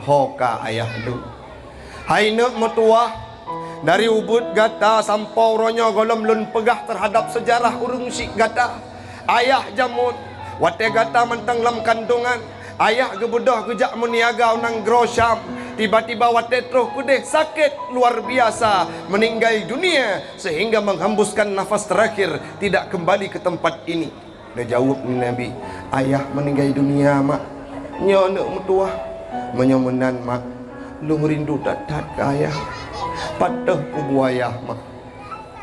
hoka ayah lu. Hai nak metuah dari ubud gata sampau ronyo golom lun pegah terhadap sejarah urung sik gata. Ayah jamut wate gata mentang lam kandungan. Ayah gebudah gejak meniaga unang grosyam. Tiba-tiba wate terus kudeh sakit luar biasa, meninggal dunia sehingga menghembuskan nafas terakhir, tidak kembali ke tempat ini. Dia jawab Nabi, ayah meninggal dunia mak, nyonak metuah menyomenan mak, lu rindu dadat ke ayah, patah kubu ayah mak.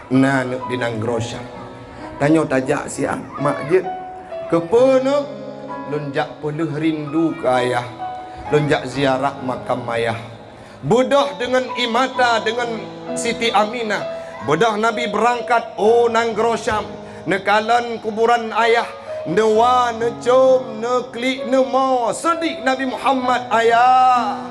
Nah nak dinang grosyam, tanya tajak si mak je, kepena lunjak peluh rindu ke ayah, lunjak ziarah makam ayah. Bedah dengan imata dengan Siti Aminah. Bedah Nabi berangkat nang grosyam, nekalan kuburan ayah, newa necom neklik nemo sedik Nabi Muhammad ayah.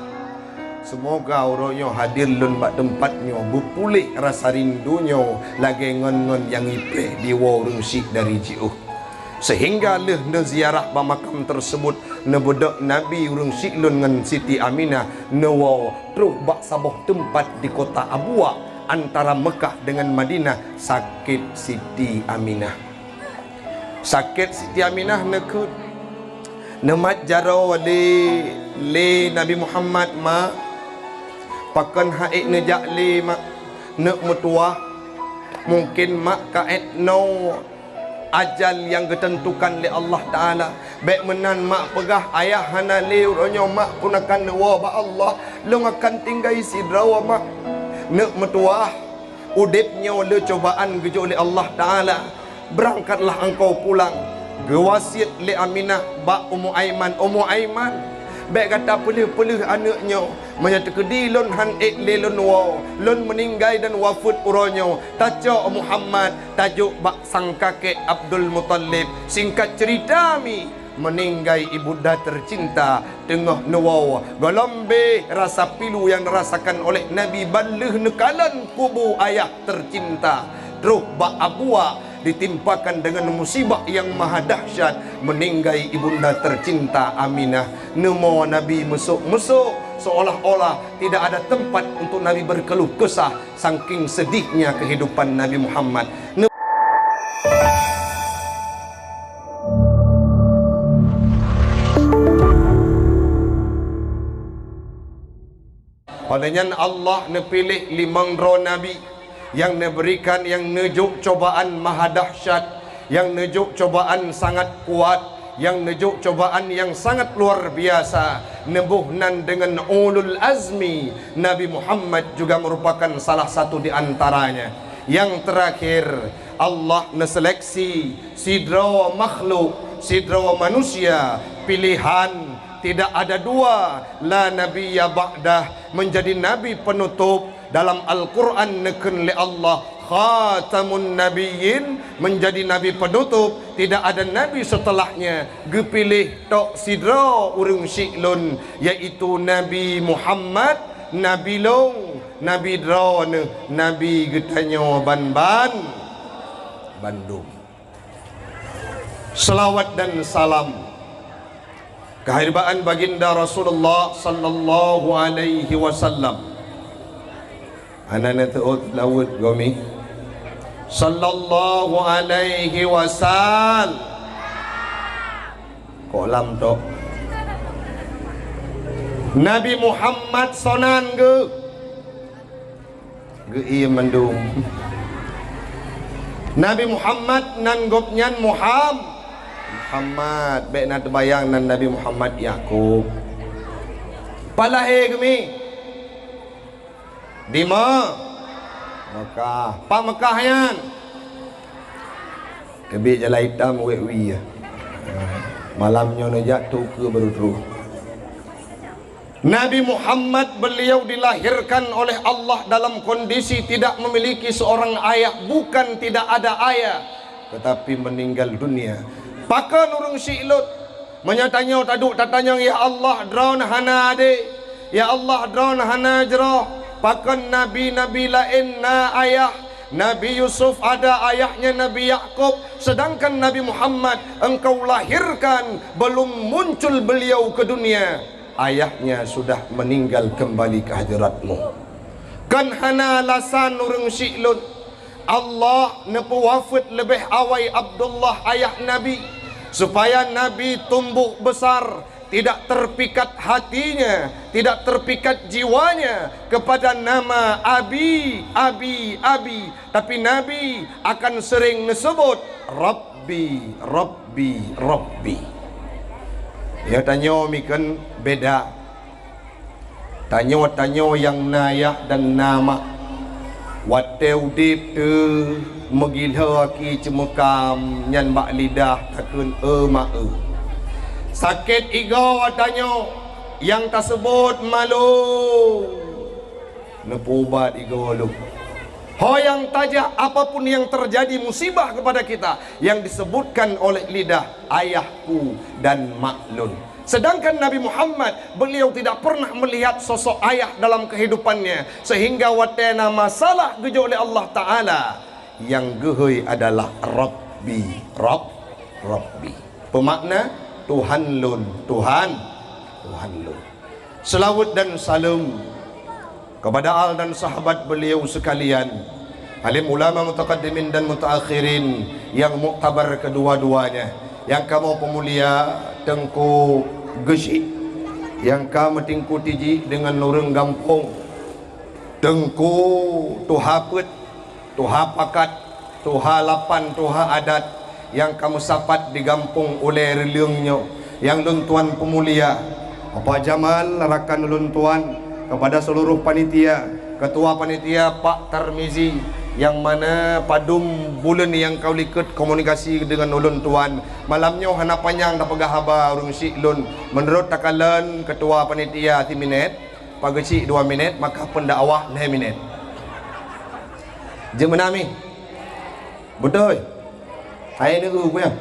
Semoga orangnya hadir lun bak tempatnya, berpulih rasa rindunya lagi ngon-ngon yang ipeh di warung sik dari jiuh. Sehingga leh ne ziarah makam tersebut, ne bedak Nabi urung siklun dengan Siti Aminah, ne wow terus bak sabah tempat di kota Abwa antara Mekah dengan Madinah. Sakit Siti Aminah, sakit Siti Aminah ne ke ne mat jaro le Nabi Muhammad ma pakan haik ne jak le mak ne metuah mungkin mak kaet no ajal yang ditentukan oleh Allah Ta'ala. Baik menan mak pegah ayah hana liu ronyo mak pun akan newa ba Allah long akan tinggal sidrawa mak nak metuah udipnya oleh cobaan gejo oleh Allah Ta'ala. Berangkatlah engkau pulang gewasiat li Aminah ba Ummu Aiman baik kata pelih-pelih anaknya menyata kedi lon han lon wa lon meninggal dan wafat uronyo taca Muhammad tajuk bak sang kakek Abdul Muttalib. Singkat cerita mi meninggal ibunda tercinta tengah newa golombe rasa pilu yang dirasakan oleh Nabi balih nekalan kubu ayah tercinta terus bak Abwa ditimpakan dengan musibah yang maha dahsyat, meninggal ibunda tercinta Aminah. Nemo Nabi mesuk-mesuk seolah-olah tidak ada tempat untuk Nabi berkeluh kesah saking sedihnya kehidupan Nabi Muhammad. Olehnya Allah nepilih limang roh Nabi yang diberikan, yang nejuk cobaan maha dahsyat, yang nejuk cobaan sangat kuat, yang nejuk cobaan yang sangat luar biasa. Nebuhnan dengan ulul azmi Nabi Muhammad juga merupakan salah satu di antaranya. Yang terakhir Allah neseleksi sidra makhluk, sidra manusia pilihan, tidak ada dua, la nabiyya ba'dah, menjadi nabi penutup. Dalam Al-Quran neken li Allah khatamun nabiyyin, menjadi nabi penutup, tidak ada nabi setelahnya. Gepilih tok sidra urung syiklun, yaitu Nabi Muhammad, Nabi long, Nabi drone, Nabi getanyo Bandung. Selawat dan salam kehadiran baginda Rasulullah sallallahu alaihi wasallam. Anak tuut lawut gomi sallallahu alaihi wasallam. Kolam tok Nabi Muhammad sonan ge iya mendung Nabi Muhammad nan gopnyan Muhammad baik nak terbayang nan Nabi Muhammad Yakub palahe gemi di Mekah, Pak Mekah yan. Kebik jalan hitam wewi ya. Malamnya nak jatuh ke baru terus. Nabi Muhammad beliau dilahirkan oleh Allah dalam kondisi tidak memiliki seorang ayah, bukan tidak ada ayah, tetapi meninggal dunia. Pakan urung syi'lut menyatanya taduk tatanya ya Allah draun hana ade, ya Allah draun hana jroh. Pakan nabi-nabi lain na ayah. Nabi Yusuf ada ayahnya Nabi Yakub, sedangkan Nabi Muhammad engkau lahirkan belum muncul beliau ke dunia. ayahnya sudah meninggal kembali ke hadiratmu. Kan hana alasan urang syiklun Allah nepu wafat lebih awal Abdullah ayah Nabi, supaya Nabi tumbuh besar, tidak terpikat hatinya, tidak terpikat jiwanya kepada nama Abi, tapi Nabi akan sering disebut Rabbi, Rabbi, Rabbi. Ya tanya mikan beda. Tanya yang nayak dan nama. Wateu dip tu megilha ki cemekam nyan bak lidah takun mak sakit igo tanya yang tersebut malu nepubat igo lu. Ho yang tajah apapun yang terjadi musibah kepada kita yang disebutkan oleh lidah ayahku dan maklun. Sedangkan Nabi Muhammad, beliau tidak pernah melihat sosok ayah dalam kehidupannya, sehingga watena masalah gejo oleh Allah Ta'ala. Yang gehui adalah Rabbi, Rabbi. Pemakna Tuhan lun, Tuhan lun. Selawat dan salam kepada al dan sahabat beliau sekalian, alim ulama mutaqaddimin dan mutaakhirin yang muktabar kedua-duanya, yang kamu pemulia Tengku Gesi, yang kamu tingku tiji dengan orang gampung Tengku Tuhapet, Tuhapakat, Tuhalapan, Tuha adat, yang kamu sapat digampung oleh reliungnya, yang luntuan pemulia Apa Jamal rakan luntuan kepada seluruh panitia, ketua panitia Pak Tarmizi, yang mana padum bulan yang kau likut komunikasi dengan ulun tuan. Malamnya hana panjang dah pegah haba urung syiklun. Menurut takalan ketua panitia 3 minit, pagi cik 2 minit, maka pendakwah 9 minit. Je menami. Betul. Hai ni punya.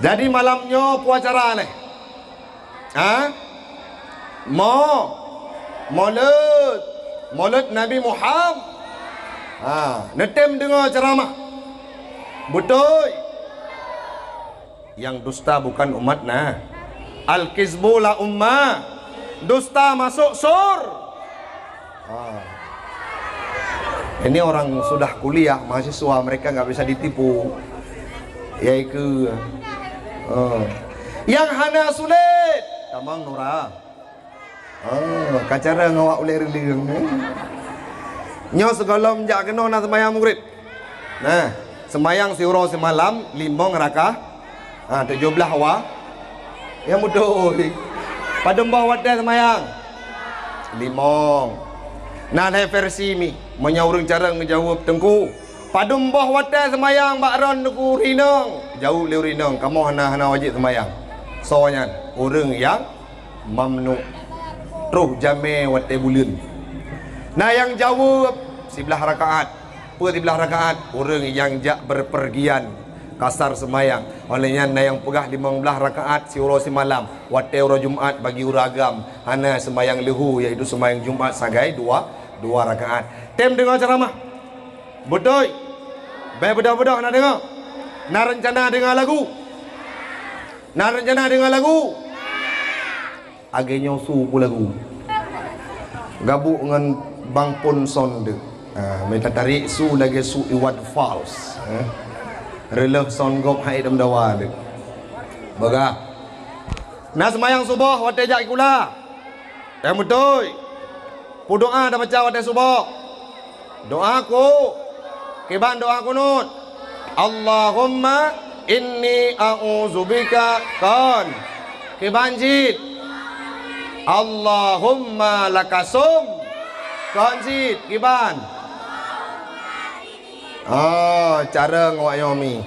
Jadi malamnya puacara ni. Maulud Nabi Muhammad. Netem dengar ceramah. Betul. Yang dusta bukan umat nah. Al-kizbu la ummah. Dusta masuk sur. Ini orang sudah kuliah, mahasiswa, mereka nggak bisa ditipu. Yaitu yang hana sulit tamang Nora. Kacara ngawak oleh religion. Nyo segalom jak kena nak sembahyang maghrib. Nah, sembahyang siuro semalam 5 rakah. 17 wa. Yang betul. Pada mbah wadah sembahyang 5. Nah, ada versi mi menyaurung cara ngejawab Tengku. Pada mbah wadah sembahyang bakron ku rinong. Jauh le rinong, kamu hana wajib sembahyang. Soalnya orang yang mamnu roh jame wate bulan. Nah yang jawab 11 rakaat. Per 11 rakaat orang yang jak berpergian kasar semayang. Olehnya na yang pegah 15 rakaat siuro semalam wate ura Jumaat bagi uragam hana semayang lehu, iaitu semayang Jumaat sagai 2 rakaat. Tem dengar ceramah. Betul. Baik bedah-bedah nak dengar. Nak rencana dengar lagu. Nak rencana dengar lagu. Agaknya suku lagu gabuk dengan Bang Pon Sonde. Minta tarik su lagi su iwad false. Releh son gop hai dam dawa dek. Baga. Nak semayang subuh wate jak ikula. Yang betul. Pu doa dah baca wate subuh. Doa aku. Kiban doa kunut. Allahumma inni a'udzubika kan. Kibanjit. Allahumma lakasum konsit kiban. Cara ngawak yomi.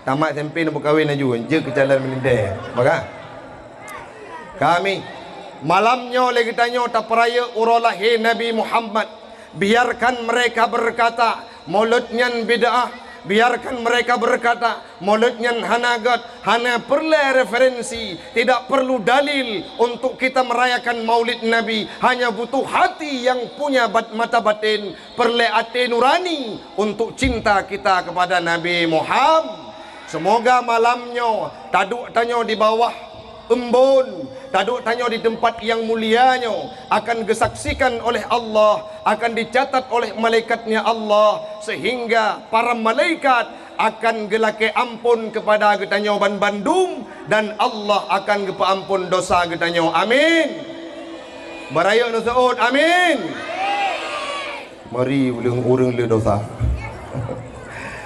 Tamat SMP nak berkahwin aju je ke jalan melindai. Maka kami malamnya lagi tanya tak peraya urolahir Nabi Muhammad. Biarkan mereka berkata mauludnya bid'ah. Biarkan mereka berkata mauludnya hanagat, hana perlu referensi, tidak perlu dalil untuk kita merayakan maulid Nabi. Hanya butuh hati yang punya mata batin, perlu hati nurani untuk cinta kita kepada Nabi Muhammad. Semoga malamnya taduk tanya di bawah embun, taduk tanya di tempat yang mulianya, akan disaksikan oleh Allah, akan dicatat oleh malaikatnya Allah, sehingga para malaikat akan gelake ampun kepada getanya ban Bandung, dan Allah akan gepa ampun dosa getanya. Amin. Baraya nu saud, amin. Mari urang le dosa.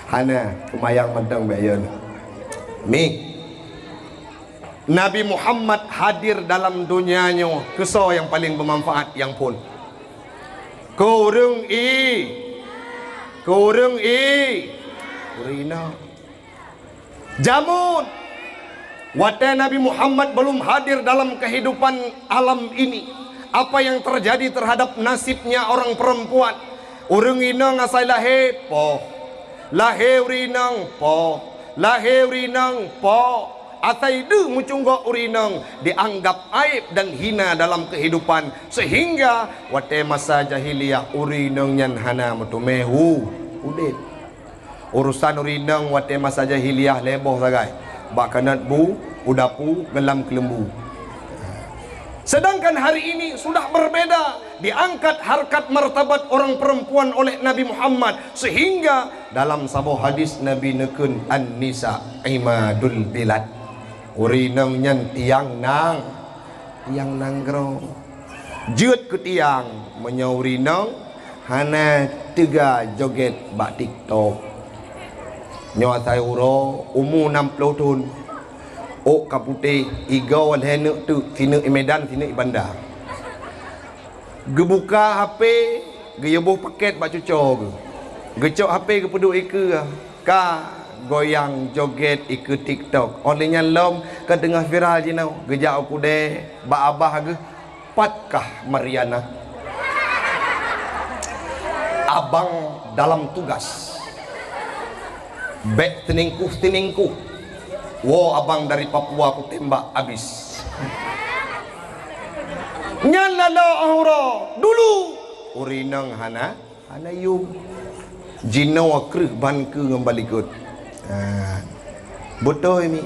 Hana kemayang mentang bayan. Mi Nabi Muhammad hadir dalam dunianya, kesah yang paling bermanfaat yang pun. Kurung Rina jamun wate Nabi Muhammad belum hadir dalam kehidupan alam ini. Apa yang terjadi terhadap nasibnya orang perempuan? Urang ina ngasai lahir po, lahir rinang po, atai de mucunggo urinang, dianggap aib dan hina dalam kehidupan, sehingga wate masa jahiliyah urinang nyan hana mutumehu udit. Urusan urinang wate masa jahiliyah leboh sagai, bak kanat bu udapu gelam kelembu. Sedangkan hari ini sudah berbeda, diangkat harkat martabat orang perempuan oleh Nabi Muhammad, sehingga dalam sebuah hadis Nabi nekun an-nisa imadul bilad. Urinang nyan tiang nanggro jeut ke tiang menyaurinang hana tiga joget bak TikTok. Nyawa saya uro umur 60 tahun. Ok kapute igau alhene tu sini Medan sini Bandar. Gebuka HP, geyebuh paket bak cucor. Gecok HP ke peduk ika ka goyang joget ikut TikTok. Olehnya lom ke tengah viral je nau. Gejak aku deh bak abah ke patkah Mariana. Abang dalam tugas. Bek teningkuh. Wo abang dari Papua aku tembak habis. Nyan lalo ahura dulu urinang hana yum jino akrih ban ke ngembali good. Betul ini.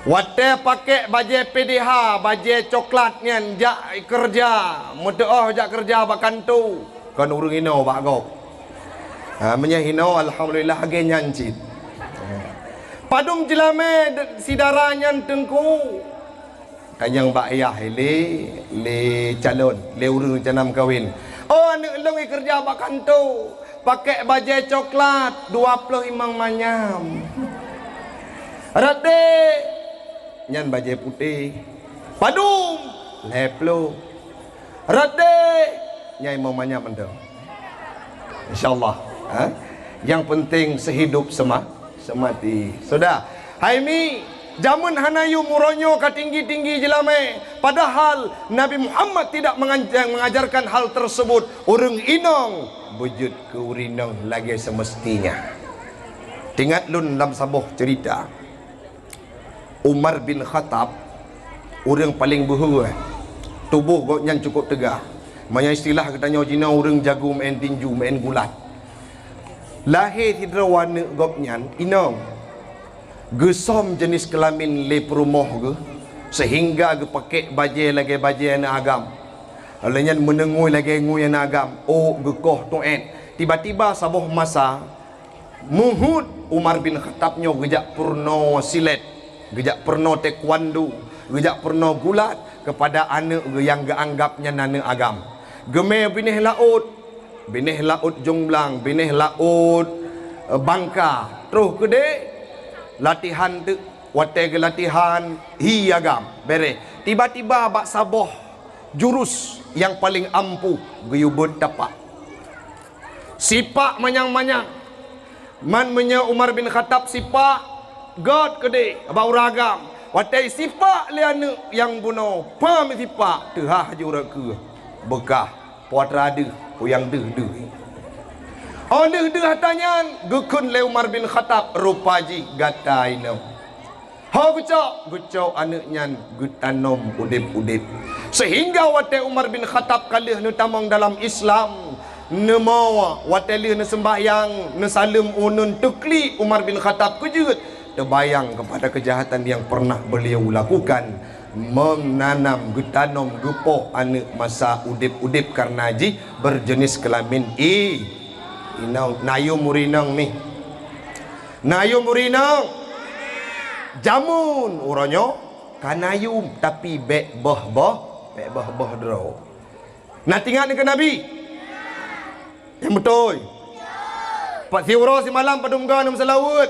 Wate pakai baju PDH, baju coklat nyan jak kerja, mudah jak kerja bakan tu. Kan urang ino bak gok. Menyahino alhamdulillah age nyancit. Padung jelame sidaranya tengku. Kanyang bak ayah le calon, le urang janam kawin. Oh anak long kerja bakan tu. Pakai baju coklat 25 manyam. Rade nyan baju putih. Padung leplo. Rade nyai mau manyam anda. Insyaallah. Yang penting sehidup semati. Sudah. Haimi jamun hanayu muronyo ka tinggi-tinggi jelame. Padahal Nabi Muhammad tidak mengajarkan hal tersebut. Urang inong wujud ke urinang lagi semestinya. Tingat lun dalam sabuh cerita Umar bin Khattab, orang paling buhu tubuh yang cukup tegak. Maya istilah katanya Cina orang jago main tinju, main gulat. Lahir tidak warna gopnyan inong gesom jenis kelamin le perumah ke, sehingga ge pakai baju lagi baju anak agam. Alanya menengui lagi ngui anak agam. Oh gekoh tuan. Tiba-tiba sabuh masa muhud Umar bin Khattab nyo gejak purno silet, gejak purno taekwondo, gejak purno gulat kepada anak yang geanggapnya anak agam. Gemeh binih laut Jomblang, binih laut Bangka. Terus gede latihan tu, wate latihan hi agam bere. Tiba-tiba bak saboh jurus yang paling ampuh geyubut tapak. Sipak manyang-manyang. Man menya Umar bin Khattab sipak God gede bau ragam. Wate sipak liana yang bunuh. Pam sipak tehah jura ke. Bekah puat rada yang deh. Oh deh tanyan gekun le Umar bin Khattab rupaji gatainam. Ha gucok anaknya gutanom udip. Sehingga wate Umar bin Khattab kalih nu tamang dalam Islam nemawa wate lih nu sembahyang nu salim unun tukli Umar bin Khattab kujut terbayang kepada kejahatan yang pernah beliau lakukan, menanam getanom gepoh anak masa udip-udip karena ji berjenis kelamin inang nayu murinang ni nayu murinang jamun uranyo kanayu tapi bek boh draw. Nak tinggal dengan Nabi yang betul. Pak Siuro si malam padumga nam selawut.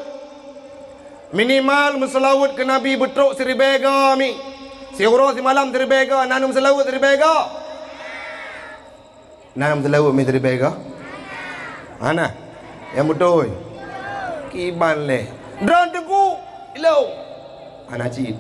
Minimal menselawut ke Nabi betruk seribega mi. Siuro si malam seribega, nanum selawut seribega. Nanum selawut mi seribega. Mana? Yang betul. Kiban leh. Dran tengku. Ilau. Ana cip.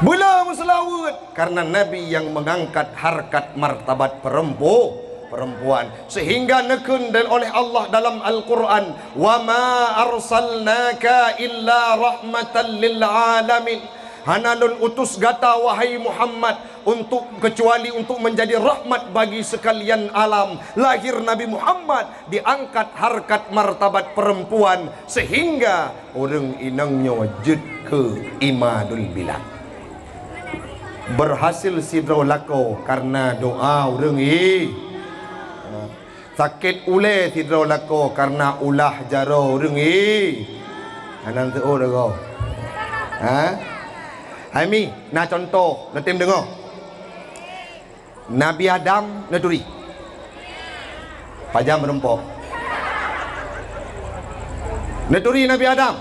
Bula menselawut karena Nabi yang mengangkat harkat martabat perempuan sehingga nekun dan oleh Allah dalam Al-Quran, wa ma arsalnaka illa rahmatan lil alamin, hanalun utus gata wahai Muhammad untuk kecuali untuk menjadi rahmat bagi sekalian alam. Lahir Nabi Muhammad diangkat harkat martabat perempuan sehingga orang inangnya wajud ke imadul bilad. Berhasil sidro lako karena doa orang sakit ule sidro lako karena ulah jaro orang anang tu dah kau Haimi na contoh na tim dengar Nabi Adam na turi pajam merempok na turi Nabi Adam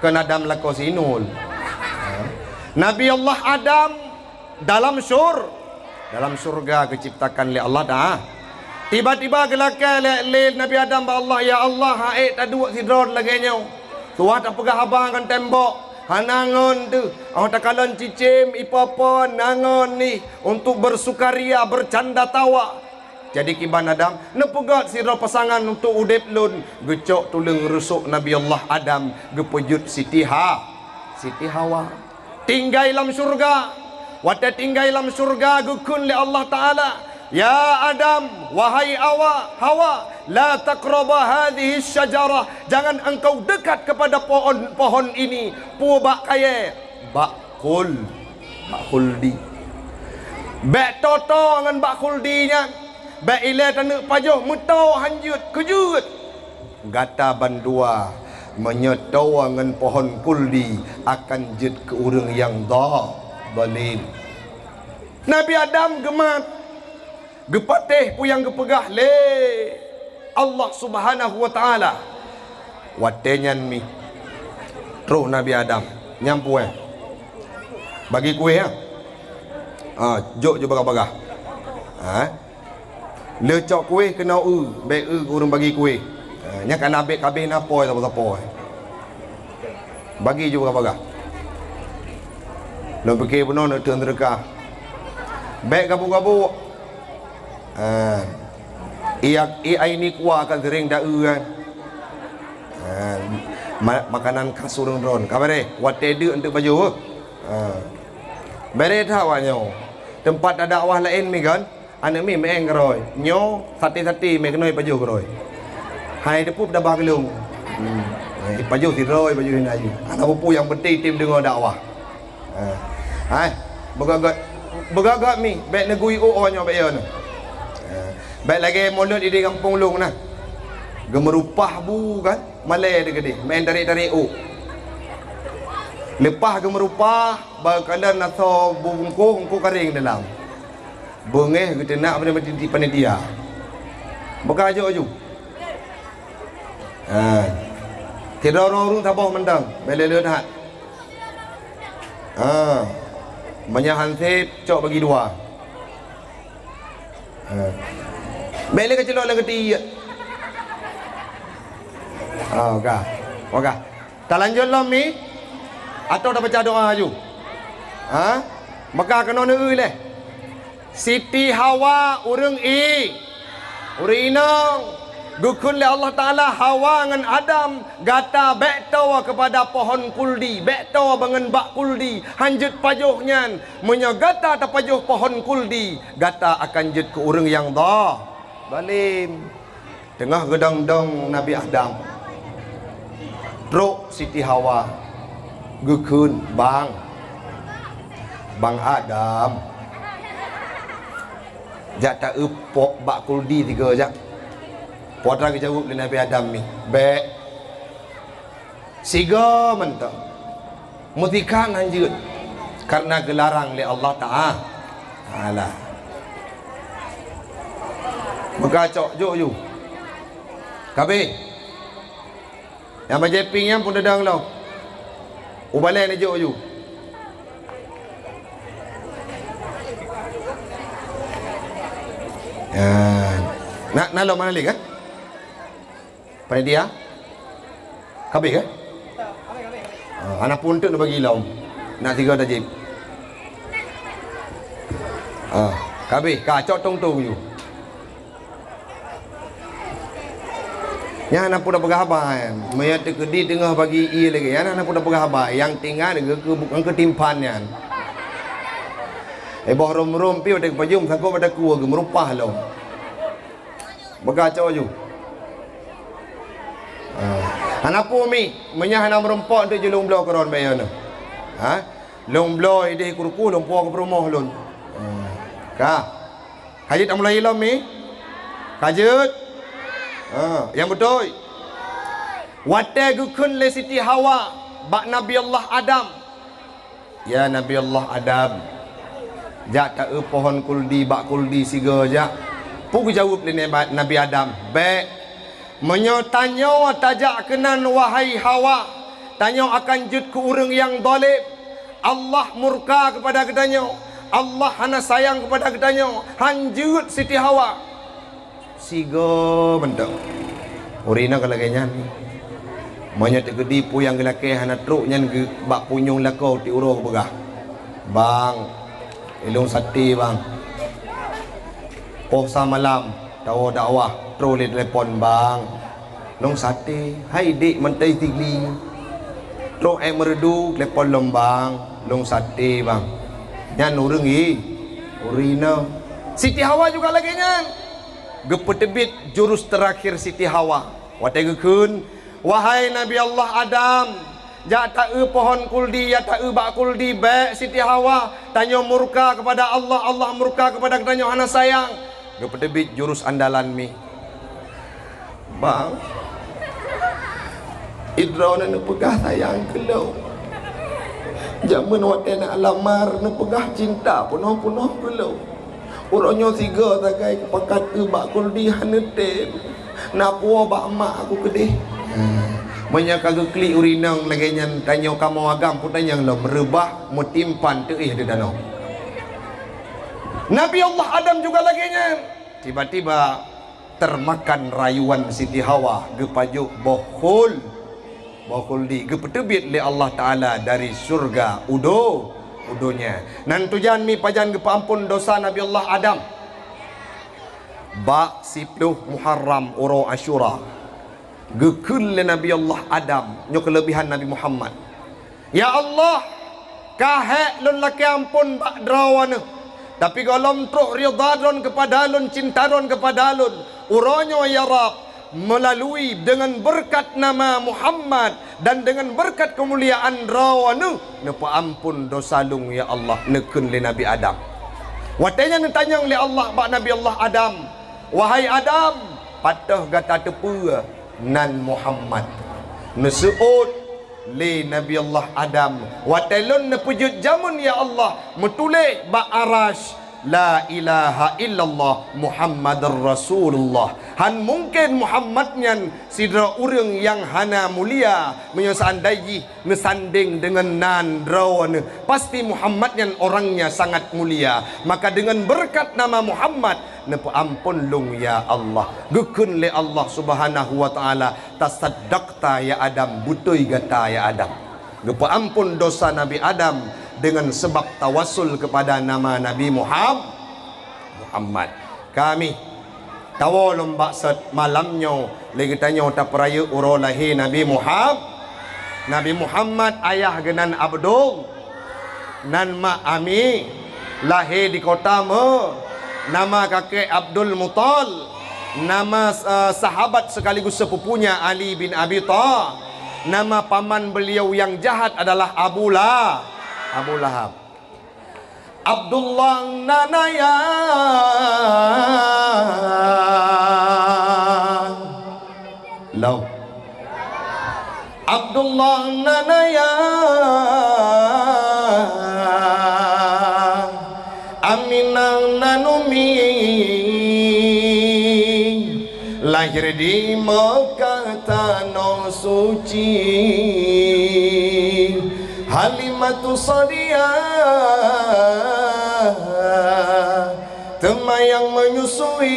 kan Adam lako sinul. Nabi Allah Adam dalam surga keciptakan oleh Allah dah. Tiba-tiba gelaka lel Nabi Adam ba Allah, ya Allah haik tak dua sidron lagi nyau. Tuah tak pegah abang kan tembok. Hanangon tu. Awak tak kalon cicim ipa-apa nangon ni untuk bersukaria bercanda tawa. Jadi kiban Adam nepegat sira pasangan untuk udip lun gecok tulung rusuk Nabi Allah Adam gepejut Siti Hawa tinggal dalam syurga. Wata tinggal dalam syurga gukun li Allah Taala, ya Adam wahai Hawa la taqraba hadhihi syajarah, jangan engkau dekat kepada pohon ini bak kaya bak khuldi bak toto dengan bak khuldinya. Baik ilai tanuk pajuh metau hanjut kejut gata bandua menyetau dengan pohon kuldi akan jid ke urang yang balin. Nabi Adam gemat gepatih puyang gepegah le Allah Subhanahu wa taala watenyan mi roh Nabi Adam nyampu bagi kue jok je bagah-bagah lecok kuih kena baik urang bagi kuih nya kan abek kabeh napoi apa-apa bagi juga bagah lo fikir benar nak turun neraka baik gabu-gabu ai ni kuah akan sering dah kan makanan khas urang ron kabare wate de untuk baju bare tha wanyo tempat ada dakwah lain mi kan anak mi main keroi nyo sati me kenoi pajuh keroi hai depu dah bagelung pajuh tiroi pajuh ni aja anak pupu yang penting tim dengar dakwah hai begagat mi baik negui nyo baik yo baik lagi mulut di kampung long nah gemerupah bu kan malai de gede main tarik lepas gemerupah bakalan naso bungku kering dalam bengeh kita nak benda mati panitia buka aja aju tidak orang tabah mendang bela lihat banyak hansip cok bagi dua bela kecelok lagi tiga okah tak lanjut lah mi atau dah baca doa aju maka kena neu leh Siti Hawa urang urinang gukun le Allah Taala Hawa dengan Adam gata bek tawa kepada pohon kuldi bek tawa dengan bak kuldi hanjut pajuhnya menyagata ta pajuh pohon kuldi gata akan jut ke urang yang balim tengah gedang-dang Nabi Adam truk Siti Hawa gekun bang Adam jak tak upok bak kuldi tiga jak putra ke jawab Nabi Adam ni baik siga mentok mutika nganjut karena gelarang oleh Allah Ta'ala megacok juk you kabeh yang majeping yang pun dedang lo ubalai ni juk you nak lo mana lagi kan panitia kabeh kan anak pun tu nak bagi lau nak 3 tajib kabeh kacok tong-tong you yang anak pun dah bergahabai mayat kedi tengah bagi lagi yang anak pun dah bergahabai yang tinggal bukan ketimpan yang bawah rom-rom pi ada kepajum sangkut pada kuah ke merupah lo berkacau you anak pun mi menyah anak merempak untuk je long belah keron bayar na long belah ide kurku long puak ke rumah lon kajut tak mulai ilam mi kajut yang betul wate gukun le Siti Hawa bak Nabi Allah Adam ya Nabi Allah Adam jak tak pohon kuldi bak kuldi siga jak puk jawab le Nabi Adam baik menyotanya tajak kenan wahai Hawa tanya akan jut ke orang yang zalim Allah murka kepada kedanya Allah hana sayang kepada kedanya hanjut Siti Hawa siga bentuk urina kalau kayaknya ni banyak tergedipu yang gelake hana truk nyan bak punyung lakau ti uruh begah bang ilung sati bang sa malam tahu dakwah troleh telefon bang long sate hai dik mentai tigli truk merdu telefon lombang long sate bang nyan urang urina Siti Hawa juga lagi nyan gepetebit jurus terakhir Siti Hawa watai gekun wahai Nabi Allah Adam jak tak pohon kuldi ya tak bak kuldi baik Siti Hawa tanya murka kepada Allah Allah murka kepada tanya hana sayang gepetebit jurus andalan mi bang idrauna nak pegah sayang kelau jaman watai nak lamar nak pegah cinta punoh-punoh kelau orangnya tiga takai kepakat bak kuldi hanete nak puah bak mak aku kedih banyak kagak klik urinang lagi nyan tanya kamu agam pun tanya lo merebah mutimpan tu di danau Nabi Allah Adam juga lagi nyan tiba-tiba termakan rayuan Siti Hawa gepajuk bohul di gepetebit le Allah Ta'ala dari surga udonya nan tujan mi pajan gepampun dosa Nabi Allah Adam bak 10 Muharram uro Asyura gekul le Nabi Allah Adam nyo kelebihan Nabi Muhammad ya Allah kahek lun laki ampun bak drawana tapi golom truk ridadron kepada lun cintaron kepada lun uronyo ya Rab melalui dengan berkat nama Muhammad dan dengan berkat kemuliaan rawana nepa ampun dosa lung ya Allah nekun le Nabi Adam watanya ditanya oleh Allah bak Nabi Allah Adam wahai Adam patah gata tepu nan Muhammad nesuut le Nabi Allah Adam watelun nepujud jamun ya Allah metulih bak arash la ilaha illallah Muhammadar Rasulullah han mungkin Muhammad nyan sidra urang yang hana mulia menyasandai nesanding dengan nan drawan pasti Muhammad nyan orangnya sangat mulia maka dengan berkat nama Muhammad nepa ampun lung ya Allah gukun le Allah Subhanahu wa taala tasaddaqta ya Adam butoi gata ya Adam gepa ampun dosa Nabi Adam dengan sebab tawassul kepada nama Nabi Muhammad kami tahu lomba set malamnya lagi tanya tak peraya uro lahir Nabi Muhammad ayah genan Abdul nan mak Ami lahir di kota nama kakek Abdul Mutal Nama sahabat sekaligus sepupunya Ali bin Abi Thalib. Nama paman beliau yang jahat adalah Abu Lahab. Abdullah nanaya Law Abdullah nanaya Aminang nanumi lahir di Mekah tanah suci. Halimatu Sadiah temayang menyusui.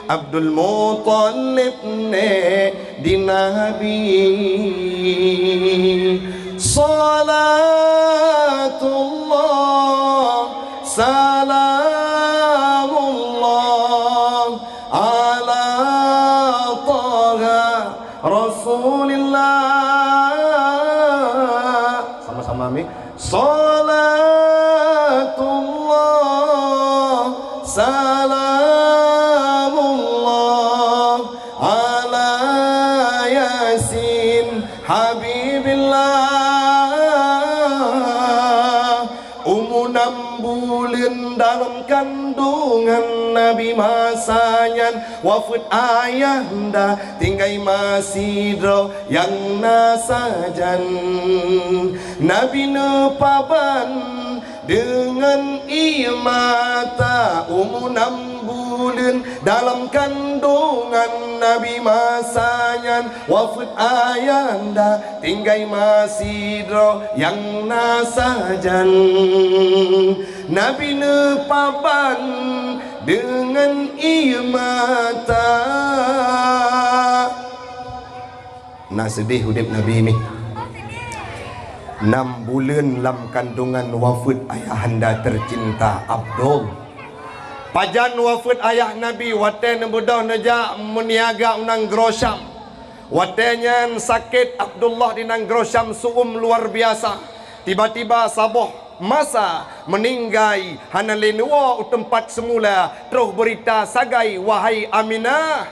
Abdul Muttalib ne di Nabi. Salatullah salamullah ala Taha Rasulillah. Sama-sama amin. Salatullah salamullah ala Yasin Habibillah. 6 bulan dalam kandungan Nabi masanya wafat ayahanda tinggai masidro yang nasajan. Nabi nepaban dengan imata 6 bulan dalam kandungan Nabi masanya wafat ayanda tinggai masidro yang nasajan. Nabi nepaban dengan imata. Nah sedih hudip Nabi ini 6 bulan dalam kandungan wafat ayahanda tercinta Abdul. Pajan wafat ayah Nabi wate nebedah neja meniaga unang Grosyam. Watenya sakit Abdullah di nang Grosyam suum luar biasa. Tiba-tiba saboh masa meninggai hana lenua tempat semula terus berita sagai wahai Aminah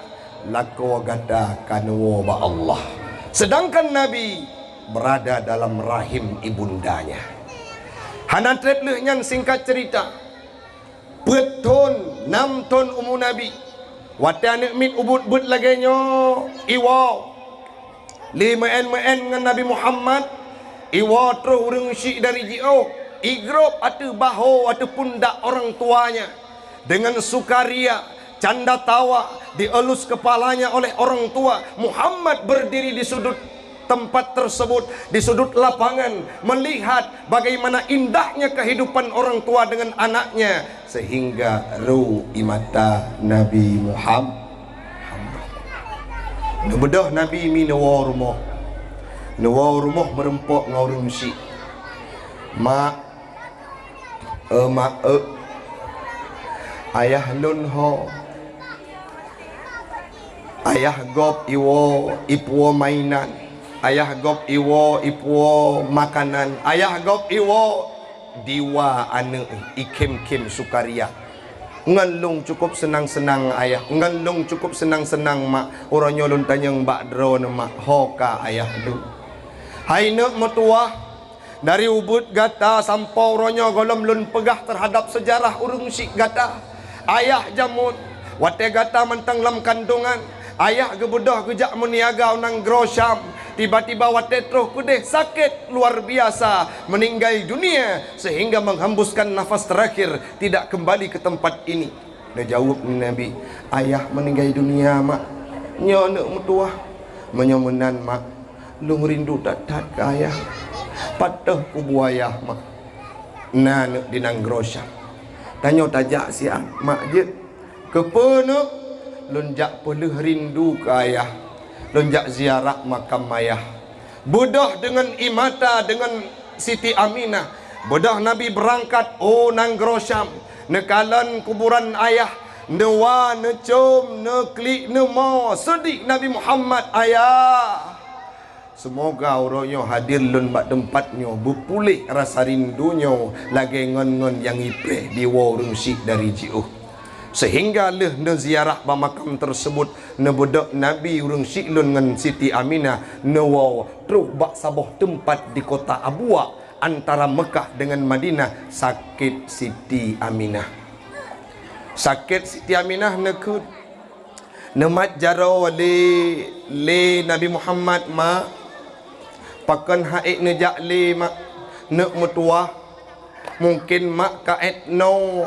lako gada kanwa ba Allah. Sedangkan Nabi berada dalam rahim ibundanya. Hana treplehnya singkat cerita. Beton 6 ton umur Nabi. Wata anak mit ubud but laganya iwa. 5 dengan Nabi Muhammad. Iwa terus urang syik dari jio. Igrop atau baho atau pundak orang tuanya. Dengan sukaria, canda tawa dielus kepalanya oleh orang tua. Muhammad berdiri di sudut tempat tersebut, di sudut lapangan, melihat bagaimana indahnya kehidupan orang tua dengan anaknya, sehingga ru imata Nabi Muhammad. Bedah Nabi mi nawa rumah merempok ngorung si mak ayah lun ho ayah gop iwo ipuo mainan, ayah gop iwo ipuo makanan, ayah gop iwo diwa ane ikem-kem sukaria. Ngalung cukup senang-senang ayah, ngalung cukup senang-senang mak. Orangnya lun tanyang bak dro na mak hoka ayah du. Hai nak metua dari ubud gata sampau ronyo golom lun pegah terhadap sejarah urung si gata. Ayah jamut wate gata mentang lam kandungan. Ayah gebedah gejak meniaga unang Grosyam. Tiba-tiba wate terus kudeh sakit luar biasa, meninggal dunia sehingga menghembuskan nafas terakhir, tidak kembali ke tempat ini. Dia jawab Nabi, ayah meninggal dunia mak. Nyo nak mutuah menyomenan mak. Lu rindu datat ke ayah. Patah kubu ayah mak. Nah nak dinang Grosyam. Tanya tajak siang mak je. Kepenak lunjak pelih rindu ke ayah. Lunjak ziarah makam ayah. Bedah dengan imata dengan Siti Aminah. Bedah Nabi berangkat nang Grosyam. Nekalan kuburan ayah. Newa, necom, neklik, nemo. Sedih Nabi Muhammad ayah. Semoga orangnya hadir lun bak tempatnya, berpulih rasa rindunya lagi ngon-ngon yang ipeh di warung syik dari jiuh. Sehingga leh ne ziarah ba makam tersebut ne bedak Nabi urang Syiklun ngan Siti Aminah ne waw terus bak saboh tempat di kota Abwa antara Mekah dengan Madinah sakit Siti Aminah. Sakit Siti Aminah ne ke nemat jaro le Nabi Muhammad ma pakan haik ne jak le mak ne mutua mungkin mak kaet no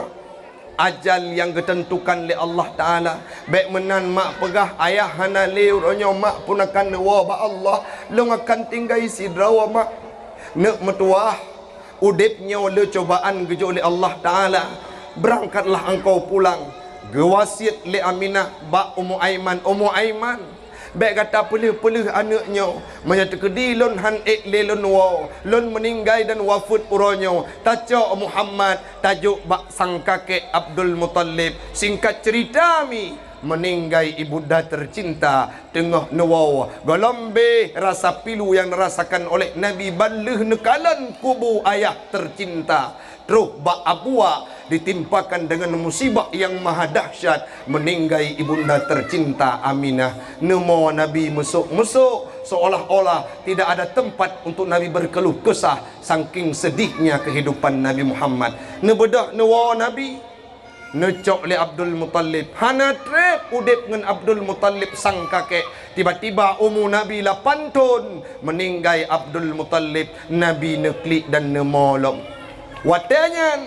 ajal yang ditentukan oleh Allah Ta'ala. Baik menan mak pegah ayah hana leu ronyo mak pun akan lewa ba Allah long akan tinggal sidrawa mak nak metuah udipnya le cobaan gejo oleh Allah Ta'ala. Berangkatlah engkau pulang gewasiat le Aminah ba Ummu Aiman baik kata pelih-pelih anaknya menyata kedi lon han le lon wow lon meninggal dan wafat uronyo taca Muhammad tajuk bak sang kakek Abdul Muttalib. Singkat cerita mi meninggal ibunda tercinta tengah newaw golombe rasa pilu yang dirasakan oleh Nabi balih nekalan kubu ayah tercinta terus bak Abwa ditimpakan dengan musibah yang maha dahsyat meninggal ibunda tercinta Aminah. Nemo Nabi mesuk-mesuk seolah-olah tidak ada tempat untuk Nabi berkeluh kesah saking sedihnya kehidupan Nabi Muhammad. Nebedak newa Nabi necok le Abdul Muttalib hana trep udip dengan Abdul Muttalib sang kakek. Tiba-tiba umur Nabi 8 tahun meninggal Abdul Muttalib. Nabi neklik dan nemolong watanya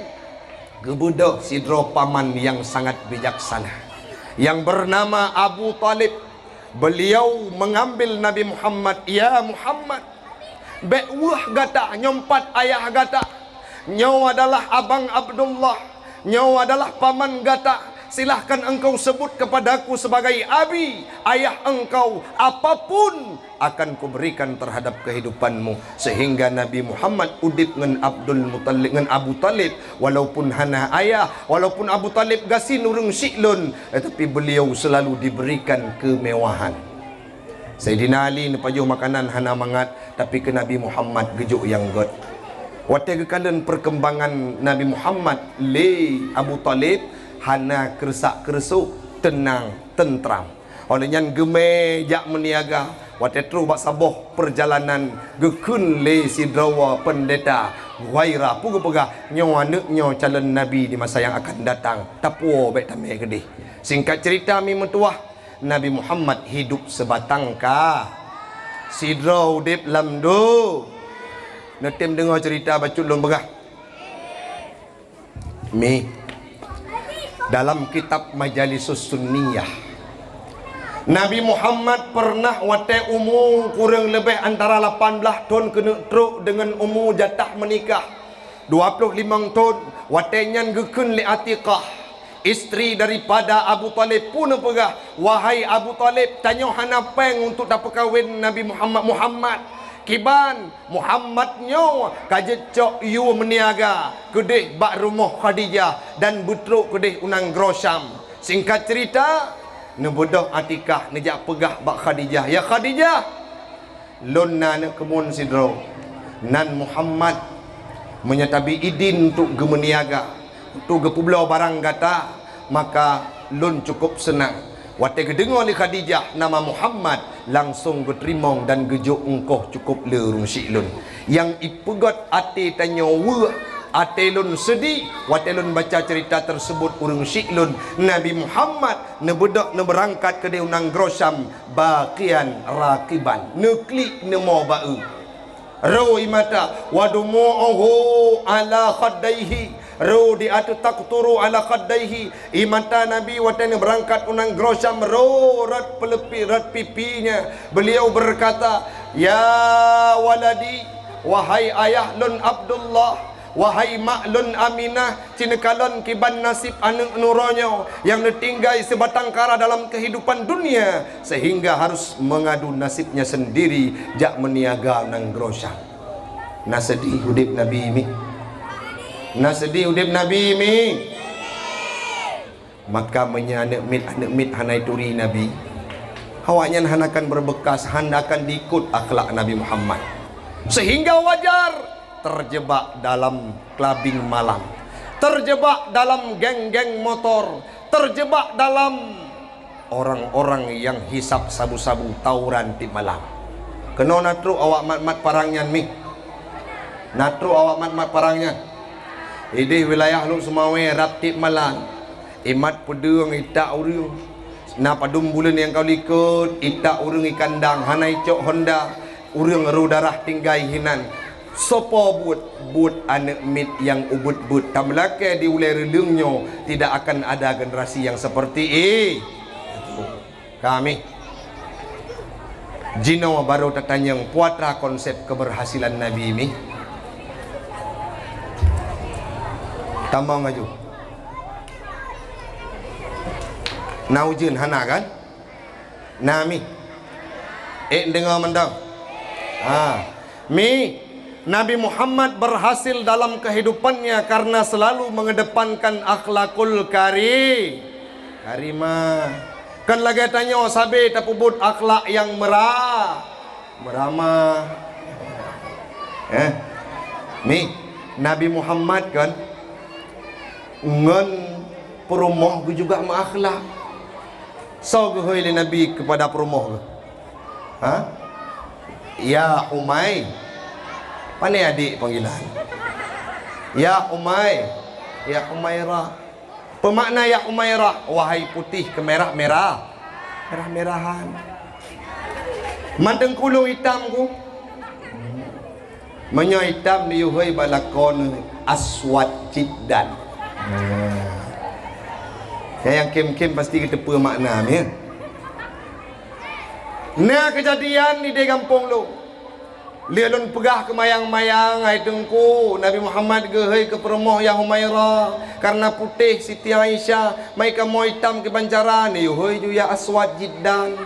kebudak sidro paman yang sangat bijaksana yang bernama Abu Talib. Beliau mengambil Nabi Muhammad, ya Muhammad bekwah gata nyompat ayah gata nyaw adalah abang Abdullah, nyaw adalah paman gata, silahkan engkau sebut kepadaku sebagai abi ayah engkau, apapun akan kuberikan terhadap kehidupanmu. Sehingga Nabi Muhammad udip dengan Abdul Muttalib dengan Abu Talib walaupun hana ayah, walaupun Abu Talib gasin urang Syiklun, tetapi beliau selalu diberikan kemewahan. Sayyidina Ali nepajuh makanan hana mangat tapi ke Nabi Muhammad gejuk yang god. Waktu kekalan perkembangan Nabi Muhammad le Abu Talib hana kersak-kersuk tenang tentram. Olehnya geme jak meniaga waktu terus bak saboh perjalanan gekun le sidrawa pendeta Ghaira pugu pegah nyawa anaknya calon Nabi di masa yang akan datang tapuo baik tamai gedih. Singkat cerita mi metuah Nabi Muhammad hidup sebatang ka sidra udip lamdu. Netim dengar cerita bacul lon begah mi dalam kitab Majalisus Sunniyah Nabi Muhammad pernah wate umur kurang lebih antara 18 tahun kena truk dengan umur jatah menikah 25 tahun watenya gekun li Atiqah isteri daripada Abu Talib pun pegah wahai Abu Talib tanya hana peng untuk dapat kahwin Nabi Muhammad kiban Muhammadnya kajet cok yu meniaga kedih bak rumah Khadijah dan butruk kedih unang Grosham. Singkat cerita nebudah Atikah nejak pegah bak Khadijah, ya Khadijah lonna ne kemun sidro nan Muhammad menyatabi idin untuk gemeniaga untuk gepublau barang gata maka lun cukup senang. Waktu kedengar oleh Khadijah nama Muhammad langsung geterimong dan gejuk engkau cukup lerung Syiklun yang ipegot ate tanya wa ate lun sedih waktu lun baca cerita tersebut urung Syiklun Nabi Muhammad nebedak neberangkat ke deunang Grosham baqian raqiban neklik nemo bau rawi mata wadumu'uhu ala khaddaihi ro di atu taqturu ala khaddaihi imata Nabi watane berangkat unang Grosham ro rat pelepi rat pipinya beliau berkata ya waladi wahai ayah lun Abdullah wahai mak lun Aminah cinekalon kiban nasib anak nuronyo yang ditinggal sebatang kara dalam kehidupan dunia sehingga harus mengadu nasibnya sendiri jak meniaga nang Grosham. Nasedih hudib Nabi mi nasedih udip Nabi mi maka menyanak mit hanai turi Nabi hawanya hanakan berbekas hanakan diikut akhlak Nabi Muhammad sehingga wajar terjebak dalam clubbing malam, terjebak dalam geng-geng motor, terjebak dalam orang-orang yang hisap sabu-sabu tauran di malam. Kena natru awak mat-mat parangnya mi. Natru awak mat-mat parangnya. Ini wilayah lu Sumawe raptip malam. Imat pedung itak urung. Na padum bulan yang kau likut itak urung ikandang hanai cok Honda urung ru darah tinggai hinan. Sopo but anak mit yang ubut but tamlake di ulai relungnya tidak akan ada generasi yang seperti kami. Jino baru tatanyang puatra konsep keberhasilan Nabi ini. Tambah ngaju. Naujun hana kan? Nami. Dengar mendang. Mi Nabi Muhammad berhasil dalam kehidupannya karena selalu mengedepankan akhlakul karimah. Kan lagi tanya sabe tapubut akhlak yang meramah. Mi Nabi Muhammad kan ngen perumoh juga menakhlak. So gehoy Nabi kepada perumoh. Ya Umay. Pandai adik panggilan. Ya Umay. Ya Umairah. Pemakna ya Umairah, wahai putih kemerah-merah. Merah-merahan. Manteng kulung hitam ku. Menyo hitam ni yuhai balakon aswad jiddan. Yang kem-kem pasti kita pemakna ni. Nah kejadian di kampung lu. Lialun pegah ke mayang-mayang ai tengku Nabi Muhammad gehei ke perumoh yang Humairah karena putih Siti Aisyah mai ka mo hitam ke bancaran yuhei ju ya aswad jiddan.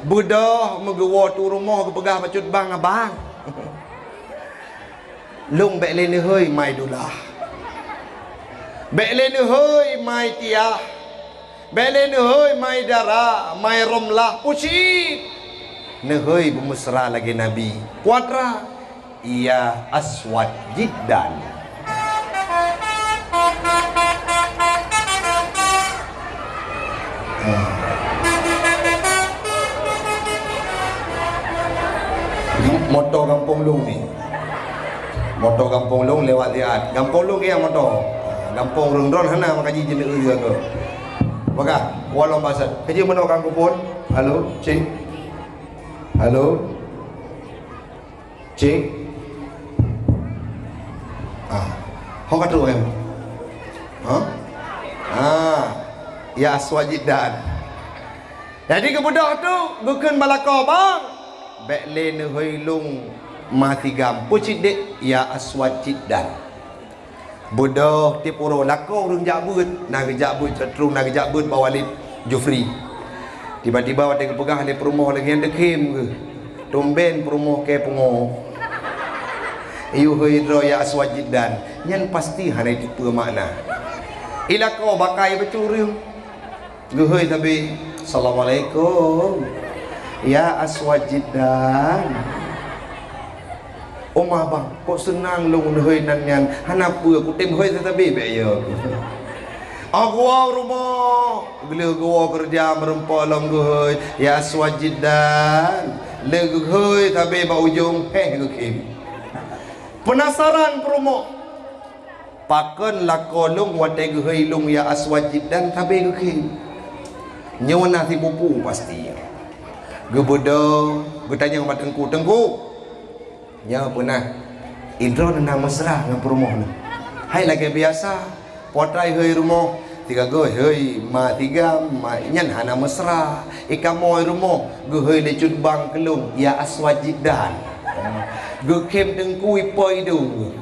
Budah megewo tu rumah ke pegah bacut bang abang. Lung bek le ni heuy mai dulah. Bek le ni heuy mai tiah. Bek le ni heuy mai dara, mai romlah pucit. Nehoi bermesra lagi Nabi Puatra ia aswad jiddan. Motor kampung Long ni. Motor kampung Long lewat lihat. Kampung Long yang motor. Kampung Rundron hana makaji jenis dia tu. Maka walau bahasa kerja mana kampung pun. Halo, cik. Halo, cik. Kau kata em? Ya aswad jiddan. Jadi kebudak tu bukan balako bang. Bekle ne hoilung mati gam. Pucit dek ya aswad jiddan. Bodoh tipuro lako urung jabut. Nak jabut terung nak jabut bawalid Jufri. Tiba-tiba ada kepegah di perumoh lagi yang dekim ke. Tumben perumoh ke pengoh. Iu hidro ya aswad jiddan. Yang pasti hari itu makna. Ila kau bakai bercuri. Guhoi tapi Assalamualaikum. Ya aswad jiddan. Omah bang, kok senang lu hoi nan yan. Hanapa aku tim hoi tetapi beyo. Aku rumah gila gua kerja merempah long goi ya aswad jiddan le goi tapi ba ujung gukim penasaran promo pakon lakolung wate goi lung ya aswad jiddan tapi gukim nyawana si pupu pasti gebodo gutanya sama tengku nya pernah indro nang mesra nang promo ni hai lagi biasa potrai hei rumah tiga goi hei ma tiga ma nyan hana mesra ikamoy rumah go hei lecut bang kelung ya aswad jiddan go kem dengku ipoi du